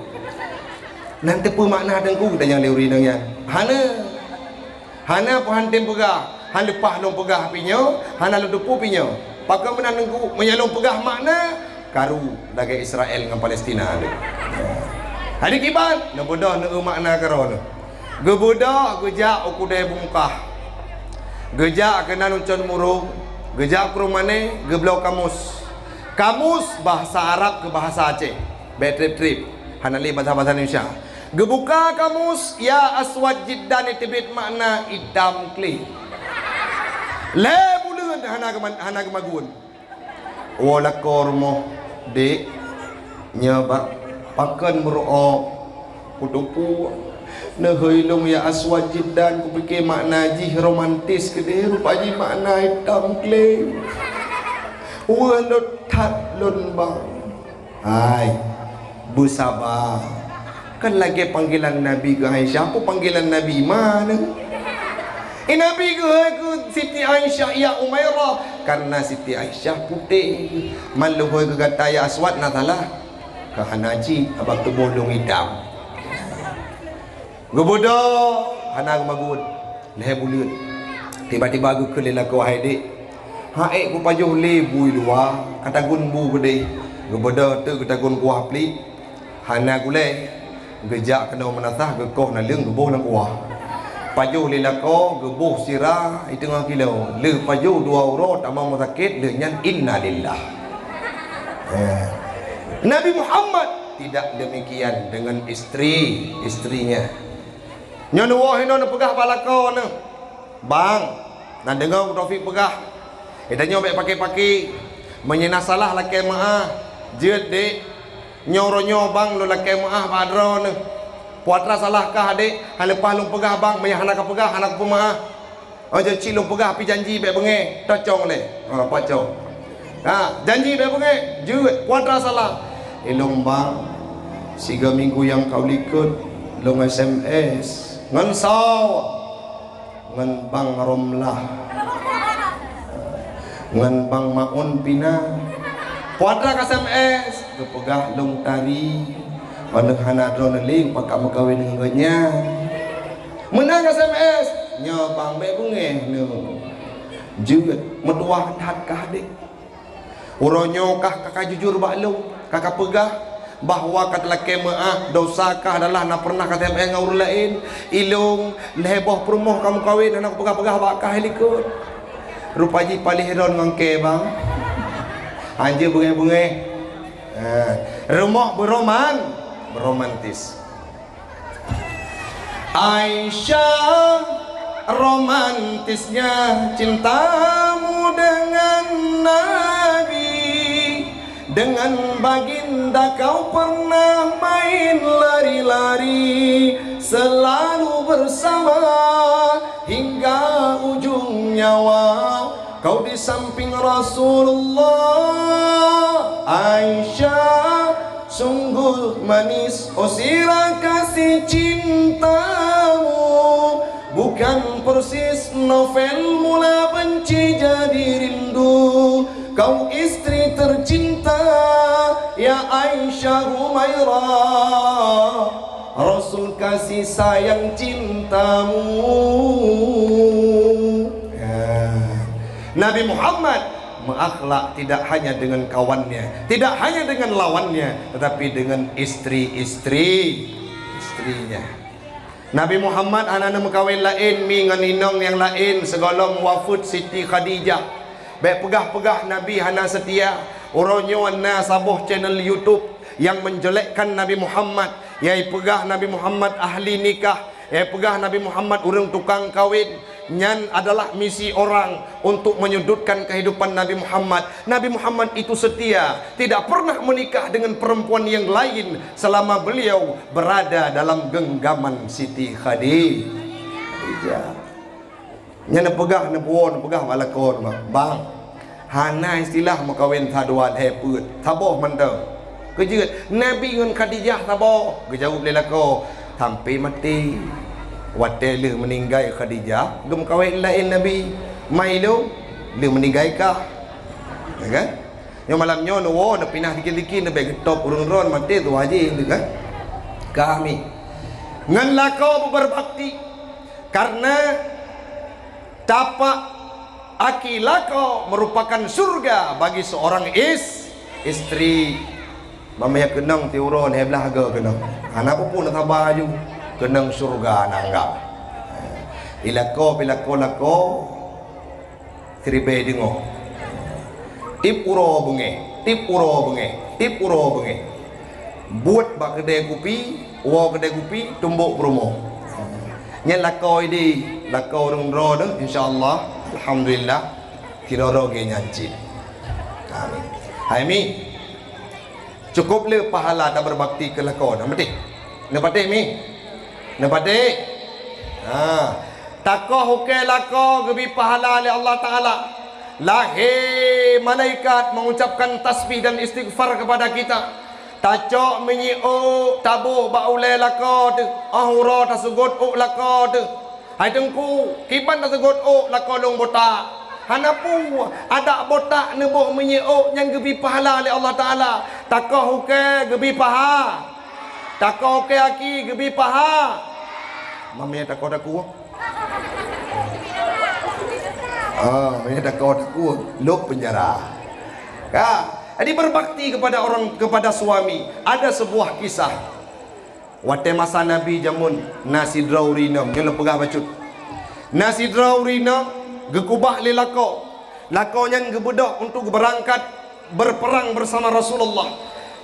nanti pu makna dengku dan yang leuri nang yan hana pahan tem pegah han lepah long pegah pinyo hana ludupu pinyo pakai menan dengku menyalong pegah makna karu dagai Israel dengan Palestina ada hari kibat na bodoh na makna karon gebudak gejak ukudai bungkah gejak kena nuncon murung gejak kerumane geblau kamus bahasa Arab ke bahasa Aceh bad trip hanali bahasa Indonesia Gebuka kamus ya aswad jiddan itibit makna hitam kli. Le buleun hana gemagun. Wala kormo dek nyabak pakan meru'ok kudupu neheilung ya aswad jiddan ku fikir makna jih romantis ke dia rupanya makna hitam kli. Walut tat lun bang. Hai bersabar. Kan lagi panggilan Nabi ke Aisyah. Apa panggilan Nabi mana? Nabi ke Siti Aisyah ya Umairah. Karena Siti Aisyah putih. Malu ke kata ya aswad nak salah. Ke hanaji abang tu bolong hitam. Gebodoh hana magun. Leh bulut. Tiba-tiba aku kelila kau hai dik. Haik ku pajuh lebu luar. Kata gun bu gede. Gebodoh tu kata gun kuah plik. Hana gulai. Gejak kena menasah gekoh na leung gebuh na kuah. Pajuh lilako gebuh sirah itu ngah kilo. Le pajuh dua urut amang sakit le nyan innalillah. Nabi Muhammad tidak demikian dengan istrinya. Nyon wah hino na pegah balako na. Bang, nak dengar Taufik pegah. Itanya baik pakai menyena salah laki maah. Jeut dek. Nyoronyo bang lu laki maah padron puatra salahkah adik halepah lu pegah bang mayah anak pegah anak pemaah aja cilung pegah api janji baik benge tocong le pacong janji baik benge jeut puatra salah ilung bang 3 minggu yang kau likut lu SMS ngan saw ngan bang romlah ngan bang maun pina puatra SMS kepegah long tari pada hana drone link pakak makawin dengan ganya menang SMS nya bang baik bunge no juga metuah hat kah dik uronyo kah kakak jujur bak lu kakak pegah bahwa kat laki maah dosakah adalah nak pernah kata SMS ngau lain ilung leboh perumoh kamu kawin anak pegah-pegah bakah likut rupaji palihiron ngangke bang anje bunge-bunge rumah beromantis. Aisyah romantisnya cintamu dengan Nabi. Dengan baginda kau pernah main lari-lari, selalu bersama hingga ujung nyawa. Kau di samping Rasulullah. Aisyah sungguh manis sirah kasih cintamu, bukan persis novel mula benci jadi rindu. Kau istri tercinta ya Aisyah Humairah, Rasul kasih sayang cintamu. Nabi Muhammad menakhlak tidak hanya dengan kawannya, tidak hanya dengan lawannya, tetapi dengan istrinya. Nabi Muhammad anak-anak mekawin lain mi ngan inong yang lain segolong wafud Siti Khadijah. Baik pegah-pegah Nabi hana setia. Uronyo anna sabuh channel YouTube yang menjelekkan Nabi Muhammad, yai pegah Nabi Muhammad ahli nikah, yai pegah Nabi Muhammad urang tukang kawin. Nyan adalah misi orang untuk menyudutkan kehidupan Nabi Muhammad. Nabi Muhammad itu setia, tidak pernah menikah dengan perempuan yang lain selama beliau berada dalam genggaman Siti Khadijah. Nyan pegah nebuon pegah balakon bang. Hana istilah makawin taduan heput. Taboh mantau. Kejeut Nabi dengan Khadijah taboh. Kejauh lelako sampai mati. Wate le meninggal Khadijah, gem kawin lain Nabi. Mai lu le meninggal kah? Ya kan? Yang malamnya no nak pindah dikit-dikit nak getop urun-urun mati tu haji kan? Kami ngan lakau berbakti karena tapak akilako merupakan surga bagi seorang istri. Mamaya kenang ti urun heblah ga kenang. Anak pun nak sabar ju. Kenang surga nanggap ilako tribe dingo tip uro bunge buat bak kedai kopi, kedai kopi tumbuk promo. Nyen lakoi di lakoi rong ro dah insyaallah alhamdulillah kira ro ge nyanci. Amin. Hai mi. Cukup le pahala dah berbakti ke lakoi dah mesti. Ne patih mi. Ne patih. Takoh hukai lako gebi pahala oleh Allah Ta'ala. Lahir malaikat mengucapkan tasbih dan istighfar kepada kita. Tacok menyiuk tabuh baulai lako tu. Ahura tersebut lako tu. Hai tengku kiban tersebut lako long botak. Hanapu ada botak nebuh menyiuk yang gebi pahala oleh Allah Ta'ala. Takoh hukai gebi paha. Takoh hukai aki gebi paha. Mamanya takoh aku. Ini dah kau luk penjara. Jadi berbakti kepada kepada suami. Ada sebuah kisah. Wate masa Nabi jamun nasi draurina, nyala pegah bacut. Nasi draurina gekubah li lako. Lakonya gebudak untuk berangkat berperang bersama Rasulullah.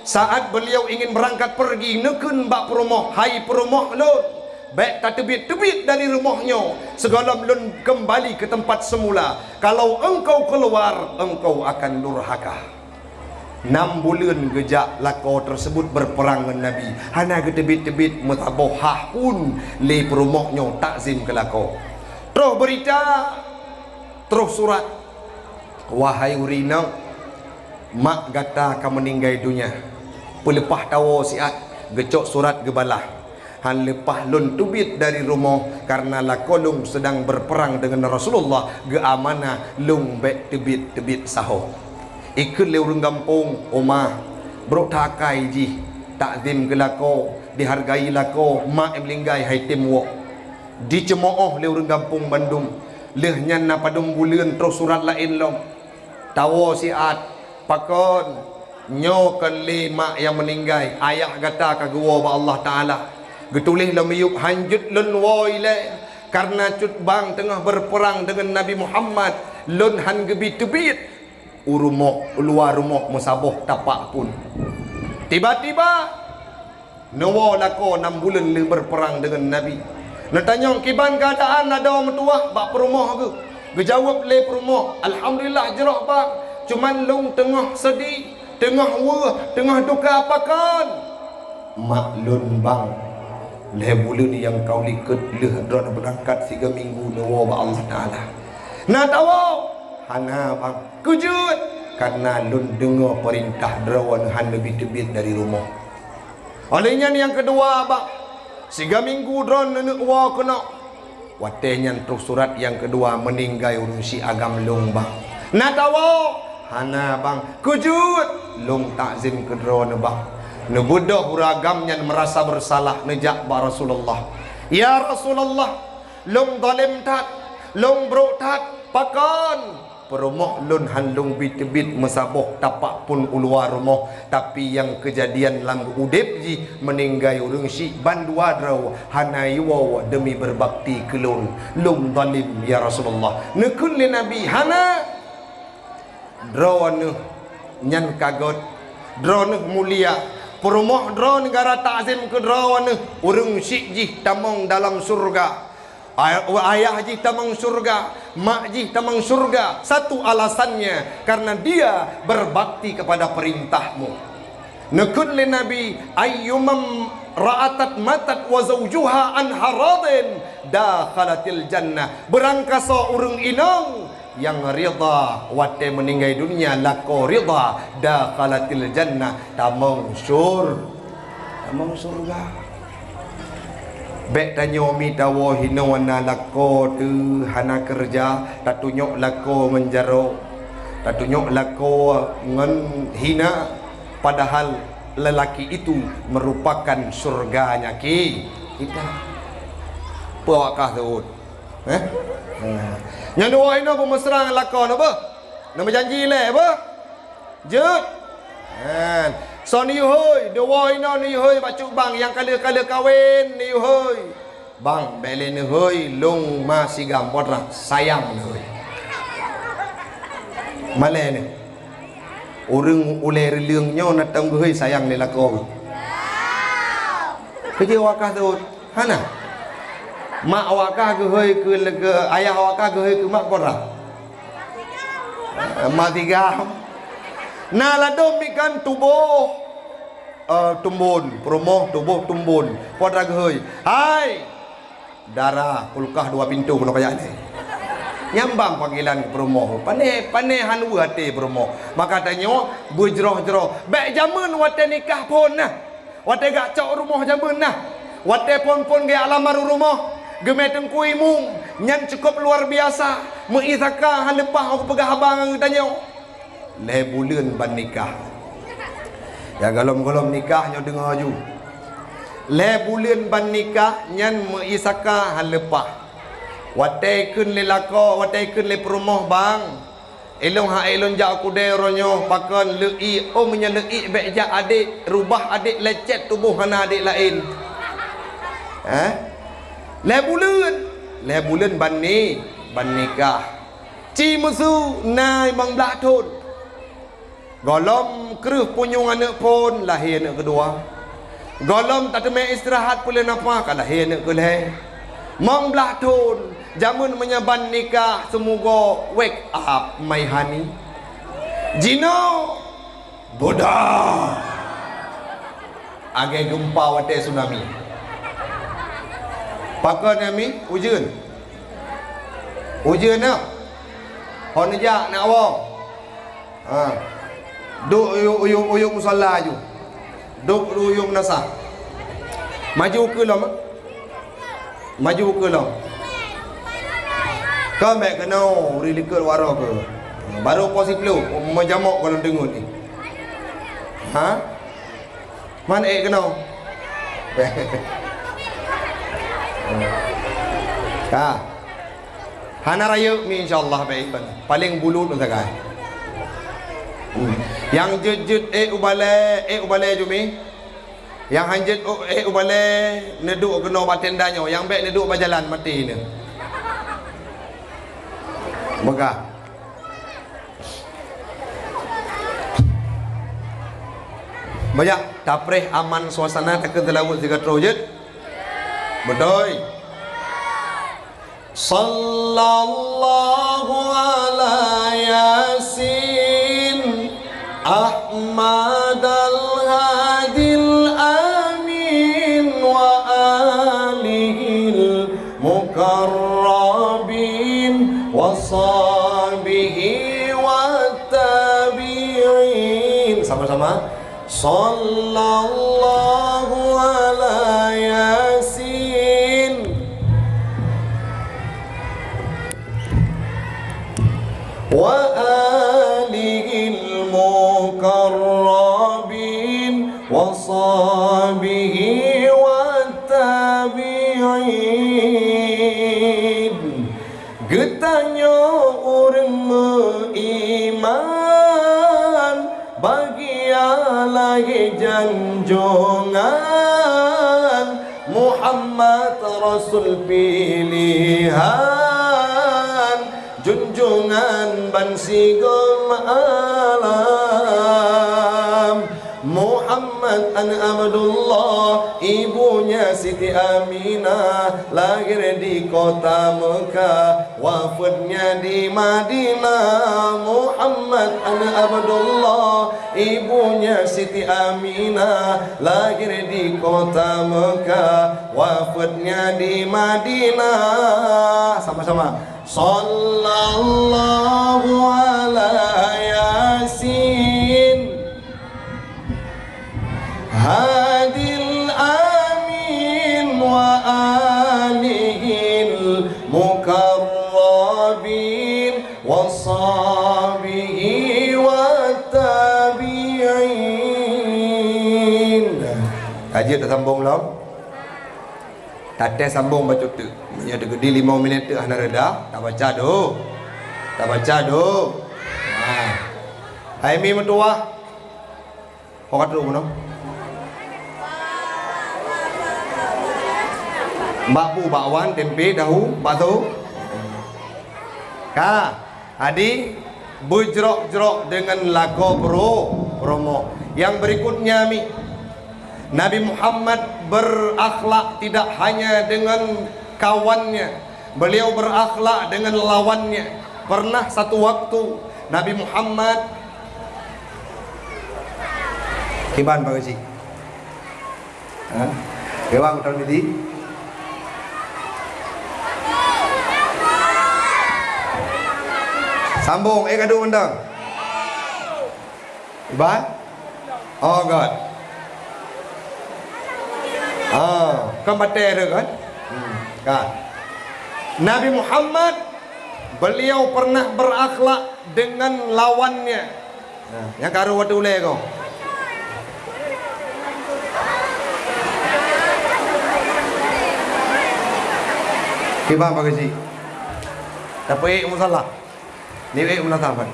Saat beliau ingin berangkat pergi nekun bak perumoh, hai perumoh lun. Baik tak tebit dari rumahnya, segala belum kembali ke tempat semula. Kalau engkau keluar, engkau akan durhaka. 6 bulan gejak lako tersebut berperang dengan Nabi. Hana ketebit-tebit mutabohah pun li rumahnya takzim ke lako. Terus berita, terus surat. Wahai urina, mak gata akan meninggal dunia. Pelepah tawa siat, gecok surat gebalah. Han lepah lun tubit dari rumah karena lakolung sedang berperang dengan Rasulullah ge amanah lung bek tebit saho ikut leurung gampung omah bro takai ji takzim ke lako dihargai lako mak emlinggai hai timwo dicemooh leurung gampung Bandung lehnya na padung buleun terus surat lain long tawo siat pakon nyokan li mak yang meninggal ayah kata kagua ba Allah Taala getulih lamiyuk hanjut lun woile karena cut bang tengah berperang dengan Nabi Muhammad lun han gebi tebit urumok luar rumok musaboh tapak pun tiba-tiba nawa lako 6 bulan le berperang dengan Nabi natanya kiban keadaan ada mertua bak perumah ke gejawab le perumah alhamdulillah jerah bang cuman lung tengah sedih tengah tengah duka apakan maklun bang leh bulan yang kau likut leh drone berangkat 3 minggu nawa ba Allah Taala. Nah tahu hana bang kujut karena lun dengar perintah drawan han lebih tebit dari rumah. Olehnya yang kedua bang 3 minggu drone nenek wa kena watenya terus surat yang kedua meninggal urusi agam lung bang. Nah tahu hana bang kujut lung takzim ke drone bang. Nebudah huragamnya merasa bersalah nejak ba Rasulullah. Ya Rasulullah, long zalim tat, long bro tat, pakan perumah lun handung bit-bit mesaboh tapak pun uluar rumah tapi yang kejadian lang udip ji meninggal urang si bandua draw hanaiwa demi berbakti ke lun lung zalim ya Rasulullah. Nekun li Nabi hana draw nyan kagot draw mulia perumah draw negara takzim ke draw urang syik ji tamang dalam surga ayah ji tamang surga mak ji tamang surga satu alasannya karena dia berbakti kepada perintahmu nekun li Nabi ayyumam ra'atat matat wa zawjuha an haradin dakhalatil jannah berangkasa urang inang yang ridha wate meninggal dunia lako ridha dakhalatil jannah tamang surga bek tanyo mi tawo hinawana lako tu hana kerja tak tunjuk lako menjaro tak tunjuk lako ngan hina padahal lelaki itu merupakan surganya kita puakah tu yang dua ini pun mesra dengan lakon apa? Nama janji le apa? Jut. So ni hoi, dua ini ni hoi bacuk bang yang kala-kala kahwin ni hoi. Bang bele ni hoi long masih gampot lah sayang ni hoi. Male ni. Orang ulai reliungnya nak tahu hoi sayang ni lakon. Kerja wakah tu hana mak wakah ke hoi ke ayah wakah ke hoi ke mak korah mak tiga nah ladom ikan tubuh tumbun promoh tubuh tumbun podra ke hoi hai darah kulkah 2 pintu kena kayak ni nyambang panggilan promoh pandai hanu hati promoh maka tanya berjeroh-jeroh baik zaman wate nikah pun nah wate gak cok rumah zaman nah wate pon-pon ge alamar rumah gemai tengkui mung nyan cukup luar biasa meizaka han lepah aku pegah abang tanya le bulan ban nikah ya galom-galom nikah nyo dengar ju le bulan ban nikah nyan meizaka han lepah wate kun le lako wate kun le perumah bang elong ha elon ja aku de ronyo pakon lei omnya lei bek ja adik rubah adik lecet tubuh hana adik lain le bulan ban ni ban nikah ci musu nai bang blak thon golom kreuh punyung anak pun lahir anak kedua golom tak teme istirahat pula napa kan lahir anak keleh mong blak thon jamun menyaban nikah semoga wake up my honey Jino bodoh age gempa wate tsunami pakon kami ujian nak hon jak nak awak duk uyuk musalla ju duk uyuk nasah maju ke lom kau mek kena rilikul waro ke baru posiplo majamok kalau dengar ni man kena hana raya mi insyaallah baik paling bulut sagai yang jut ubale jumi yang hanjut ubale neduk kena batendanyo yang baik neduk berjalan mati ni Maka banyak tapreh aman suasana tak terlawat jika terwujud betul sallallahu ala yasin ahmad al-hadil amin wa alihil mukarrabin washabihi wattabi'in sama-sama sallallahu ala yasin wa alihil mukarrabin washabihi wattabi'in getanya orang beriman bahagia lagi janjongan Muhammad Rasul pilihan junjungan bansigom alam Muhammad an Abdullah ibunya Siti Aminah lahir di kota Mekah wafatnya di Madinah Muhammad an Abdullah ibunya Siti Aminah lahir di kota Mekah wafatnya di Madinah sama-sama sallallahu ala yasin hadil amin wa alihil mukarrabin washabihi wattabi'in. Kaji tak sambung lom tate sambung baca tu punya gede 5 minit tu hana reda tak baca do hai mi metua kau kata dulu Mbak bakwan, tempe, dahu, batu. Adi berjerok-jerok dengan lagu promo. Yang berikutnya Nabi Muhammad berakhlak tidak hanya dengan kawannya, beliau berakhlak dengan lawannya. Pernah satu waktu Nabi Muhammad Kiban Pak Haji. Kewang tahun ini. Sambung, kadu mendang. Iban? Oh God. Kan batai ada kan? Kan. Nabi Muhammad beliau pernah berakhlak dengan lawannya. Nah, yang karu waktu ulai kau. Kibang Pak Haji. Tapi masalah. Ni menatapan.